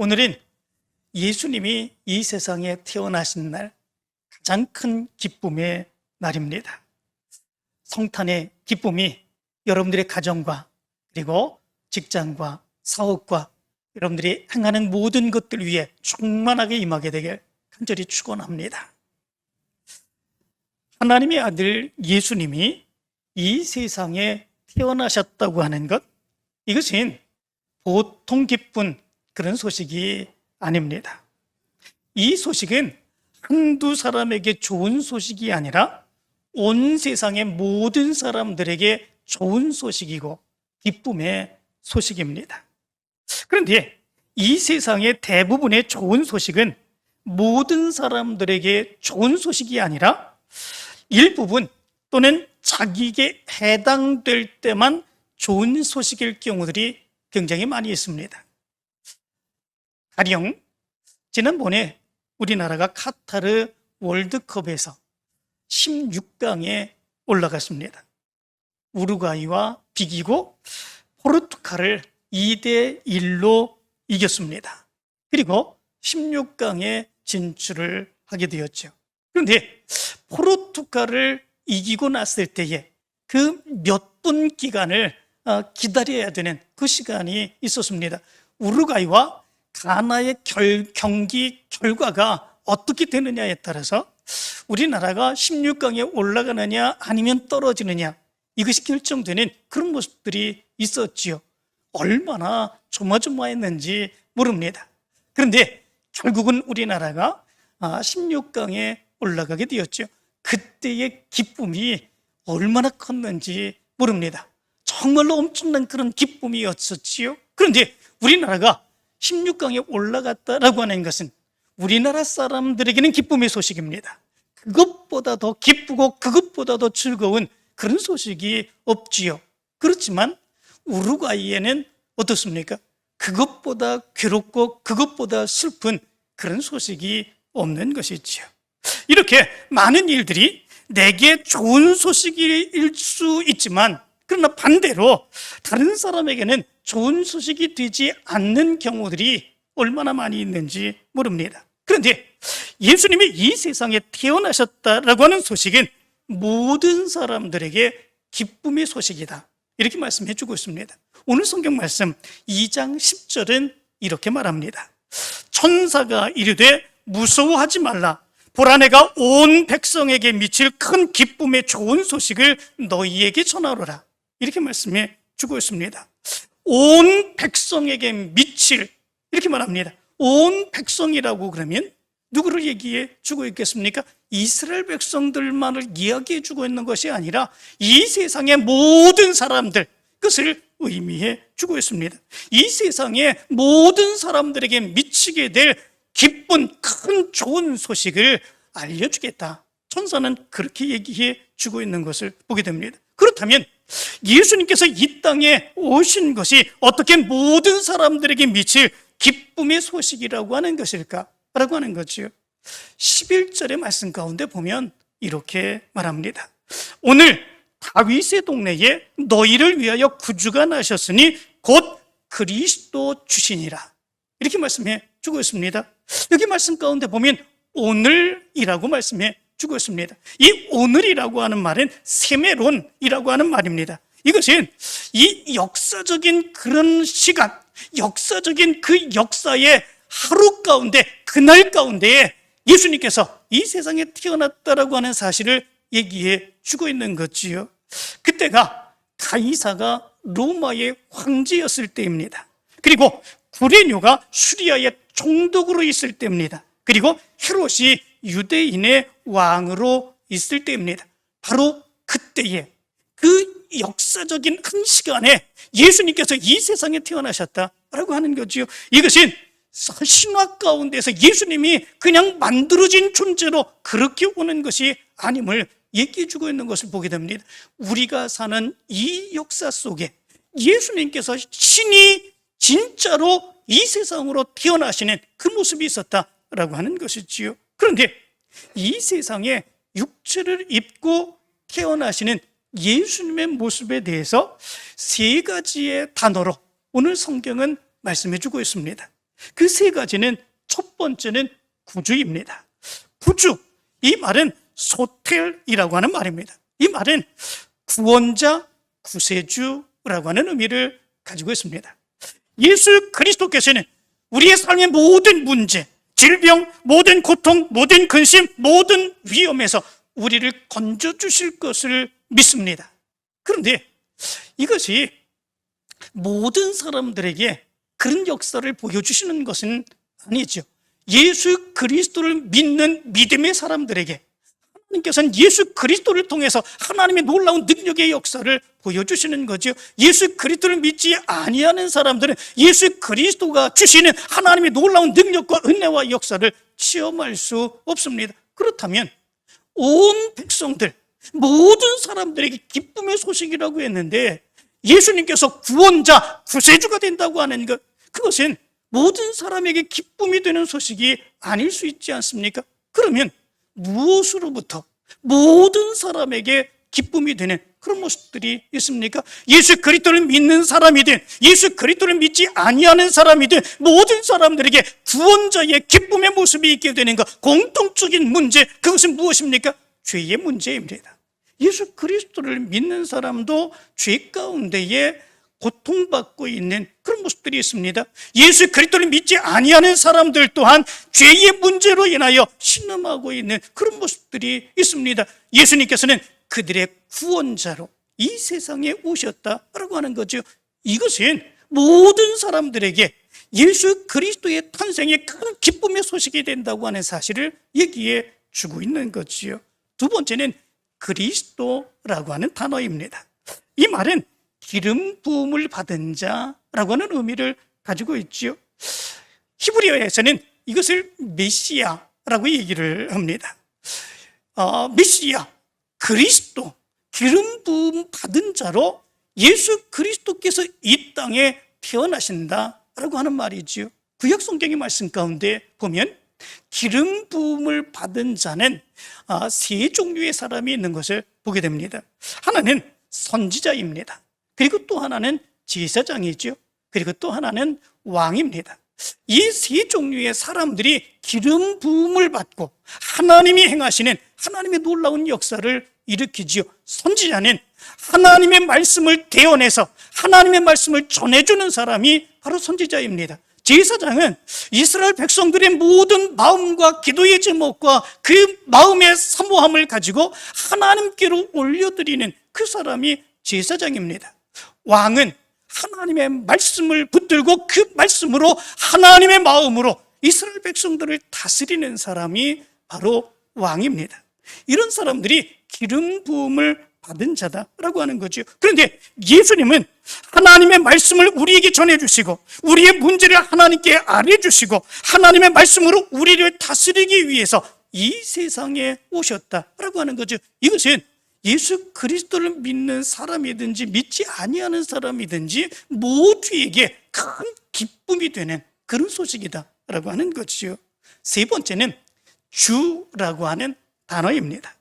오늘은 예수님이 이 세상에 태어나신 날 가장 큰 기쁨의 날입니다. 성탄의 기쁨이 여러분들의 가정과 그리고 직장과 사업과 여러분들이 행하는 모든 것들 위에 충만하게 임하게 되길 간절히 축원합니다. 하나님의 아들 예수님이 이 세상에 태어나셨다고 하는 것, 이것은 보통 기쁜 그런 소식이 아닙니다. 이 소식은 한두 사람에게 좋은 소식이 아니라 온 세상의 모든 사람들에게 좋은 소식이고 기쁨의 소식입니다. 그런데 이 세상의 대부분의 좋은 소식은 모든 사람들에게 좋은 소식이 아니라 일부분 또는 자기에게 해당될 때만 좋은 소식일 경우들이 굉장히 많이 있습니다. 가령 지난번에 우리나라가 카타르 월드컵에서 16강에 올라갔습니다. 우루과이와 비기고 포르투갈을 2대1로 이겼습니다. 그리고 16강에 진출을 하게 되었죠. 그런데 포르투갈을 이기고 났을 때에 그 몇 분 기간을 기다려야 되는 그 시간이 있었습니다. 우루과이와 가나의 경기 결과가 어떻게 되느냐에 따라서 우리나라가 16강에 올라가느냐 아니면 떨어지느냐, 이것이 결정되는 그런 모습들이 있었지요. 얼마나 조마조마했는지 모릅니다. 그런데 결국은 우리나라가 16강에 올라가게 되었죠. 그때의 기쁨이 얼마나 컸는지 모릅니다. 정말로 엄청난 그런 기쁨이었었지요. 그런데 우리나라가 16강에 올라갔다라고 하는 것은 우리나라 사람들에게는 기쁨의 소식입니다. 그것보다 더 기쁘고 그것보다 더 즐거운 그런 소식이 없지요. 그렇지만 우루과이에는 어떻습니까? 그것보다 괴롭고 그것보다 슬픈 그런 소식이 없는 것이지요. 이렇게 많은 일들이 내게 좋은 소식일 수 있지만, 그러나 반대로 다른 사람에게는 좋은 소식이 되지 않는 경우들이 얼마나 많이 있는지 모릅니다. 그런데 예수님이 이 세상에 태어나셨다라고 하는 소식은 모든 사람들에게 기쁨의 소식이다, 이렇게 말씀해 주고 있습니다. 오늘 성경 말씀 2장 10절은 이렇게 말합니다. 천사가 이르되 무서워하지 말라. 보라, 내가 온 백성에게 미칠 큰 기쁨의 좋은 소식을 너희에게 전하노라. 이렇게 말씀해 주고 있습니다. 온 백성에게 미칠, 이렇게 말합니다. 온 백성이라고 그러면 누구를 얘기해 주고 있겠습니까? 이스라엘 백성들만을 이야기해 주고 있는 것이 아니라 이 세상의 모든 사람들, 그것을 의미해 주고 있습니다. 이 세상의 모든 사람들에게 미치게 될 기쁜 큰 좋은 소식을 알려주겠다. 천사는 그렇게 얘기해 주고 있는 것을 보게 됩니다. 그렇다면 예수님께서 이 땅에 오신 것이 어떻게 모든 사람들에게 미칠 기쁨의 소식이라고 하는 것일까? 라고 하는 거지요. 11절의 말씀 가운데 보면 이렇게 말합니다. 오늘 다윗의 동네에 너희를 위하여 구주가 나셨으니 곧 그리스도 주시니라. 이렇게 말씀해 주고 있습니다. 여기 말씀 가운데 보면 오늘이라고 말씀해 주고 있습니다. 이 오늘이라고 하는 말은 세메론이라고 하는 말입니다. 이것은 이 역사적인 그런 시간, 역사적인 그 역사의 하루 가운데, 그날 가운데에 예수님께서 이 세상에 태어났다라고 하는 사실을 얘기해 주고 있는 거지요. 그때가 가이사가 로마의 황제였을 때입니다. 그리고 구레뇨가 수리아의 총독으로 있을 때입니다. 그리고 헤롯이 유대인의 왕으로 있을 때입니다. 바로 그때에 그 역사적인 한 시간에 예수님께서 이 세상에 태어나셨다라고 하는 거지요. 이것은 신화 가운데서 예수님이 그냥 만들어진 존재로 그렇게 오는 것이 아님을 얘기해 주고 있는 것을 보게 됩니다. 우리가 사는 이 역사 속에 예수님께서 신이 진짜로 이 세상으로 태어나시는 그 모습이 있었다라고 하는 것이지요. 그런데 이 세상에 육체를 입고 태어나시는 예수님의 모습에 대해서 세 가지의 단어로 오늘 성경은 말씀해 주고 있습니다. 그 세 가지는 첫 번째는 구주입니다. 구주, 이 말은 소텔이라고 하는 말입니다. 이 말은 구원자, 구세주라고 하는 의미를 가지고 있습니다. 예수 그리스도께서는 우리의 삶의 모든 문제, 질병, 모든 고통, 모든 근심, 모든 위험에서 우리를 건져주실 것을 믿습니다. 그런데 이것이 모든 사람들에게 그런 역사를 보여주시는 것은 아니죠. 예수 그리스도를 믿는 믿음의 사람들에게 하나님께서는 예수 그리스도를 통해서 하나님의 놀라운 능력의 역사를 보여주시는 거죠. 예수 그리스도를 믿지 아니하는 사람들은 예수 그리스도가 주시는 하나님의 놀라운 능력과 은혜와 역사를 체험할 수 없습니다. 그렇다면 온 백성들, 모든 사람들에게 기쁨의 소식이라고 했는데 예수님께서 구원자, 구세주가 된다고 하는 것, 그것은 모든 사람에게 기쁨이 되는 소식이 아닐 수 있지 않습니까? 그러면 무엇으로부터 모든 사람에게 기쁨이 되는 그런 모습들이 있습니까? 예수 그리스도를 믿는 사람이든 예수 그리스도를 믿지 아니하는 사람이든 모든 사람들에게 구원자의 기쁨의 모습이 있게 되는 것, 공통적인 문제, 그것은 무엇입니까? 죄의 문제입니다. 예수 그리스도를 믿는 사람도 죄 가운데에 고통받고 있는 그런 모습들이 있습니다. 예수 그리스도를 믿지 아니하는 사람들 또한 죄의 문제로 인하여 신음하고 있는 그런 모습들이 있습니다. 예수님께서는 그들의 구원자로 이 세상에 오셨다라고 하는 거죠. 이것은 모든 사람들에게 예수 그리스도의 탄생의 큰 기쁨의 소식이 된다고 하는 사실을 얘기해 주고 있는 거지요. 두 번째는 그리스도라고 하는 단어입니다. 이 말은 기름 부음을 받은 자라고 하는 의미를 가지고 있지요. 히브리어에서는 이것을 메시아라고 얘기를 합니다. 메시아, 그리스도, 기름 부음 받은 자로 예수 그리스도께서 이 땅에 태어나신다라고 하는 말이지요. 구약 성경의 말씀 가운데 보면 기름 부음을 받은 자는 세 종류의 사람이 있는 것을 보게 됩니다. 하나는 선지자입니다. 그리고 또 하나는 제사장이죠. 그리고 또 하나는 왕입니다. 이 세 종류의 사람들이 기름 부음을 받고 하나님이 행하시는 하나님의 놀라운 역사를 일으키지요. 선지자는 하나님의 말씀을 대언해서 하나님의 말씀을 전해주는 사람이 바로 선지자입니다. 제사장은 이스라엘 백성들의 모든 마음과 기도의 제목과 그 마음의 사모함을 가지고 하나님께로 올려드리는 그 사람이 제사장입니다. 왕은 하나님의 말씀을 붙들고 그 말씀으로 하나님의 마음으로 이스라엘 백성들을 다스리는 사람이 바로 왕입니다. 이런 사람들이 기름 부음을 받은 자다라고 하는 거죠. 그런데 예수님은 하나님의 말씀을 우리에게 전해주시고 우리의 문제를 하나님께 알려주시고 하나님의 말씀으로 우리를 다스리기 위해서 이 세상에 오셨다라고 하는 거죠. 이것은 예수 그리스도를 믿는 사람이든지 믿지 아니하는 사람이든지 모두에게 큰 기쁨이 되는 그런 소식이다라고 하는 것이죠. 세 번째는 주라고 하는 단어입니다.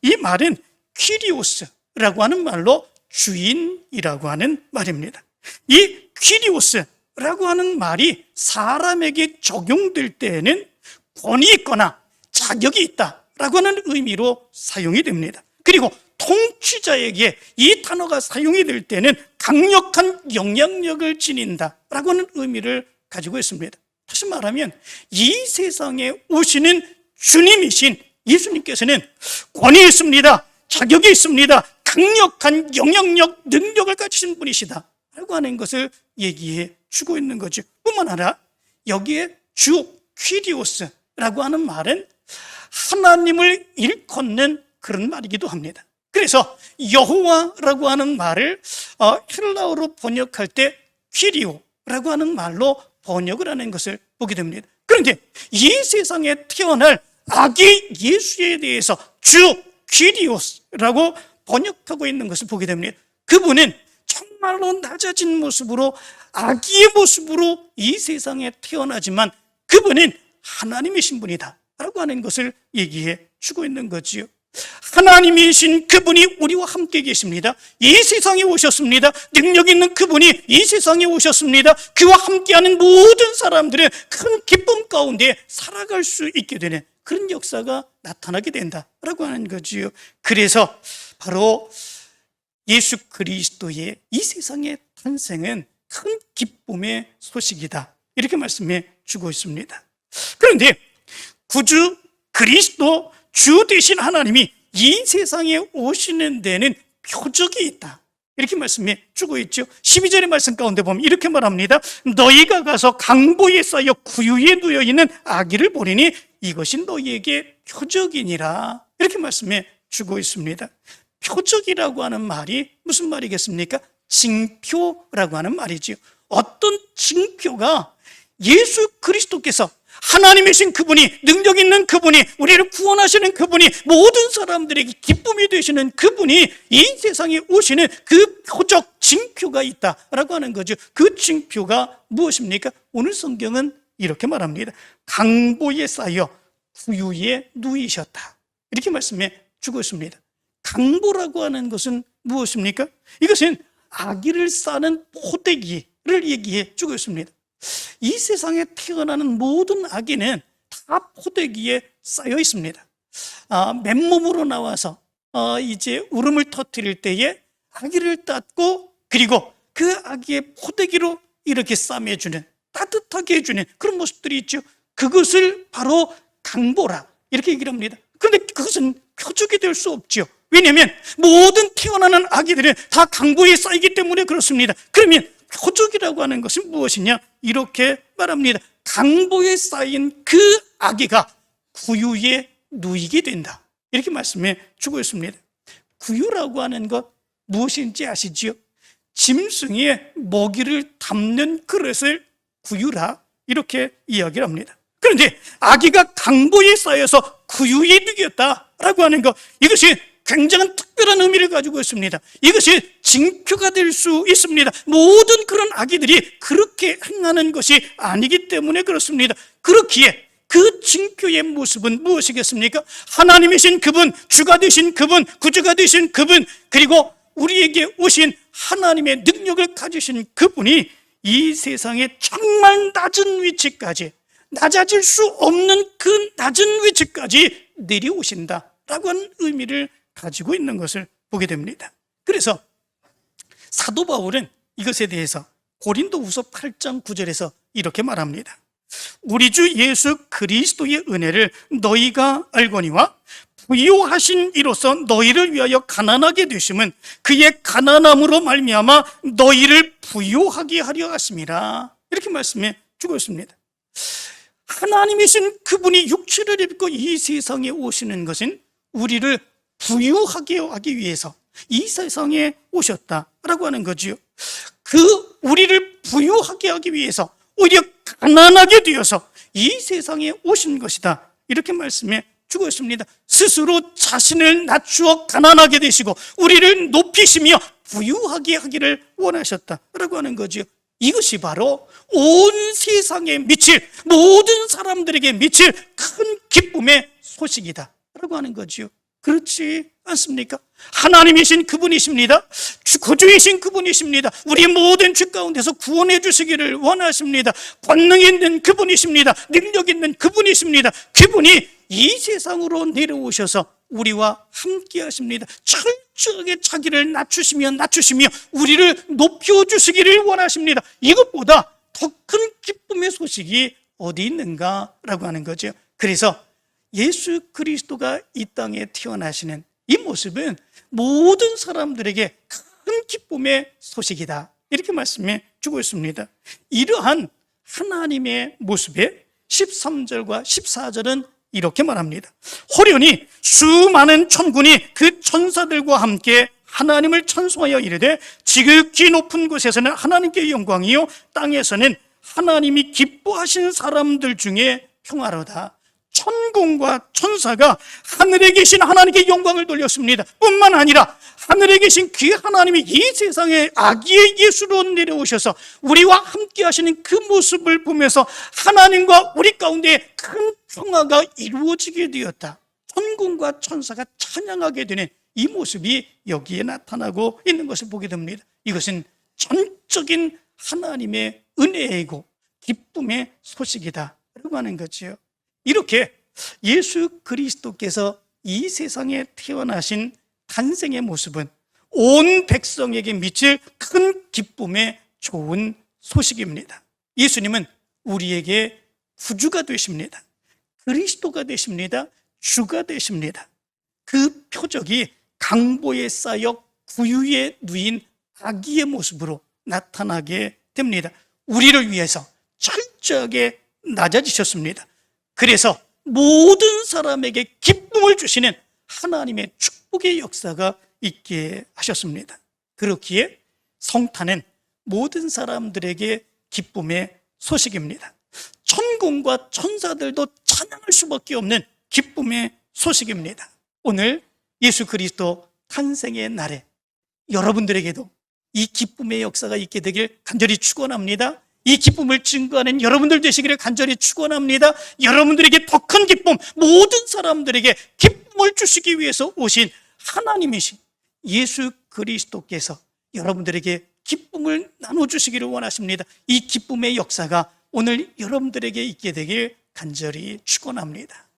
이 말은 퀴리오스라고 하는 말로 주인이라고 하는 말입니다. 이 퀴리오스라고 하는 말이 사람에게 적용될 때에는 권위 있거나 자격이 있다라고 하는 의미로 사용이 됩니다. 그리고 통치자에게 이 단어가 사용이 될 때는 강력한 영향력을 지닌다라고 하는 의미를 가지고 있습니다. 다시 말하면 이 세상에 오시는 주님이신 예수님께서는 권위 있습니다, 자격이 있습니다, 강력한 영향력, 능력을 가지신 분이시다 라고 하는 것을 얘기해 주고 있는 거죠. 뿐만 아니라 여기에 주 퀴리오스라고 하는 말은 하나님을 일컫는 그런 말이기도 합니다. 그래서 여호와라고 하는 말을 헬라어로 번역할 때 퀴리오라고 하는 말로 번역을 하는 것을 보게 됩니다. 그런데 이 세상에 태어날 아기 예수에 대해서 주 퀴리오스라고 번역하고 있는 것을 보게 됩니다. 그분은 정말로 낮아진 모습으로 아기의 모습으로 이 세상에 태어나지만 그분은 하나님이신 분이다 라고 하는 것을 얘기해 주고 있는 거지요. 하나님이신 그분이 우리와 함께 계십니다. 이 세상에 오셨습니다. 능력 있는 그분이 이 세상에 오셨습니다. 그와 함께하는 모든 사람들은 큰 기쁨 가운데 살아갈 수 있게 되는 그런 역사가 나타나게 된다라고 하는 거지요. 그래서 바로 예수 그리스도의 이 세상의 탄생은 큰 기쁨의 소식이다, 이렇게 말씀해 주고 있습니다. 그런데 구주 그리스도 주 되신 하나님이 이 세상에 오시는 데는 표적이 있다, 이렇게 말씀해 주고 있죠. 12절의 말씀 가운데 보면 이렇게 말합니다. 너희가 가서 강보에 쌓여 구유에 누워있는 아기를 보리니 이것이 너희에게 표적이니라, 이렇게 말씀해 주고 있습니다. 표적이라고 하는 말이 무슨 말이겠습니까? 징표라고 하는 말이지요. 어떤 징표가 예수 그리스도께서 하나님이신 그분이, 능력 있는 그분이, 우리를 구원하시는 그분이, 모든 사람들에게 기쁨이 되시는 그분이 이 세상에 오시는 그 표적, 징표가 있다라고 하는 거죠. 그 징표가 무엇입니까? 오늘 성경은 이렇게 말합니다. 강보에 쌓여 구유에 누이셨다, 이렇게 말씀해 주고 있습니다. 강보라고 하는 것은 무엇입니까? 이것은 아기를 싸는 포대기를 얘기해 주고 있습니다. 이 세상에 태어나는 모든 아기는 다 포대기에 쌓여 있습니다. 맨몸으로 나와서 이제 울음을 터뜨릴 때에 아기를 땄고, 그리고 그 아기의 포대기로 이렇게 싸매주는, 따뜻하게 해주는 그런 모습들이 있죠. 그것을 바로 강보라, 이렇게 얘기를 합니다. 그런데 그것은 표적이 될 수 없죠. 왜냐하면 모든 태어나는 아기들은 다 강보에 쌓이기 때문에 그렇습니다. 그러면 표적이라고 하는 것은 무엇이냐? 이렇게 말합니다. 강보에 쌓인 그 아기가 구유에 누이게 된다, 이렇게 말씀해 주고 있습니다. 구유라고 하는 것 무엇인지 아시지요? 짐승의 먹이를 담는 그릇을 구유라, 이렇게 이야기를 합니다. 그런데 아기가 강보에 쌓여서 구유에 누겼다라고 하는 것, 이것이 굉장한 특별한 의미를 가지고 있습니다. 이것이 징표가 될 수 있습니다. 모든 그런 아기들이 그렇게 행하는 것이 아니기 때문에 그렇습니다. 그렇기에 그 징표의 모습은 무엇이겠습니까? 하나님이신 그분, 주가 되신 그분, 구주가 되신 그분, 그리고 우리에게 오신 하나님의 능력을 가지신 그분이 이 세상의 정말 낮은 위치까지, 낮아질 수 없는 그 낮은 위치까지 내려오신다라고 하는 의미를 가지고 있는 것을 보게 됩니다. 그래서 사도 바울은 이것에 대해서 고린도후서 8장 9절에서 이렇게 말합니다. 우리 주 예수 그리스도의 은혜를 너희가 알거니와 부요하신 이로써 너희를 위하여 가난하게 되심은 그의 가난함으로 말미암아 너희를 부요하게 하려 하심이라, 이렇게 말씀해 주고 있습니다. 하나님이신 그분이 육체를 입고 이 세상에 오시는 것은 우리를 부유하게 하기 위해서 이 세상에 오셨다라고 하는 거지요. 그 우리를 부유하게 하기 위해서 오히려 가난하게 되어서 이 세상에 오신 것이다, 이렇게 말씀해 주고 있습니다. 스스로 자신을 낮추어 가난하게 되시고 우리를 높이시며 부유하게 하기를 원하셨다라고 하는 거지요. 이것이 바로 온 세상에 미칠, 모든 사람들에게 미칠 큰 기쁨의 소식이다라고 하는 거지요. 그렇지 않습니까? 하나님이신 그분이십니다. 구주이신 그분이십니다. 우리 모든 죄 가운데서 구원해 주시기를 원하십니다. 권능 있는 그분이십니다. 능력 있는 그분이십니다. 그분이 이 세상으로 내려오셔서 우리와 함께 하십니다. 철저하게 자기를 낮추시며 우리를 높여주시기를 원하십니다. 이것보다 더 큰 기쁨의 소식이 어디 있는가라고 하는 거죠. 그래서 예수 그리스도가 이 땅에 태어나시는 이 모습은 모든 사람들에게 큰 기쁨의 소식이다, 이렇게 말씀해 주고 있습니다. 이러한 하나님의 모습에 13절과 14절은 이렇게 말합니다. 호련히 수많은 천군이 그 천사들과 함께 하나님을 찬송하여 이르되 지극히 높은 곳에서는 하나님께 영광이요 땅에서는 하나님이 기뻐하신 사람들 중에 평화로다. 천군과 천사가 하늘에 계신 하나님께 영광을 돌렸습니다. 뿐만 아니라 하늘에 계신 그 하나님이 이 세상에 아기의 예수로 내려오셔서 우리와 함께 하시는 그 모습을 보면서 하나님과 우리 가운데 큰 평화가 이루어지게 되었다. 천군과 천사가 찬양하게 되는 이 모습이 여기에 나타나고 있는 것을 보게 됩니다. 이것은 전적인 하나님의 은혜이고 기쁨의 소식이다라고 하는 거지요. 이렇게 예수 그리스도께서 이 세상에 태어나신 탄생의 모습은 온 백성에게 미칠 큰 기쁨의 좋은 소식입니다. 예수님은 우리에게 구주가 되십니다. 그리스도가 되십니다. 주가 되십니다. 그 표적이 강보에 쌓여 구유에 누인 아기의 모습으로 나타나게 됩니다. 우리를 위해서 철저하게 낮아지셨습니다. 그래서 모든 사람에게 기쁨을 주시는 하나님의 축복의 역사가 있게 하셨습니다. 그렇기에 성탄은 모든 사람들에게 기쁨의 소식입니다. 천군과 천사들도 찬양할 수밖에 없는 기쁨의 소식입니다. 오늘 예수 그리스도 탄생의 날에 여러분들에게도 이 기쁨의 역사가 있게 되길 간절히 축원합니다. 이 기쁨을 증거하는 여러분들 되시기를 간절히 축원합니다. 여러분들에게 더 큰 기쁨, 모든 사람들에게 기쁨을 주시기 위해서 오신 하나님이신 예수 그리스도께서 여러분들에게 기쁨을 나눠주시기를 원하십니다. 이 기쁨의 역사가 오늘 여러분들에게 있게 되길 간절히 축원합니다.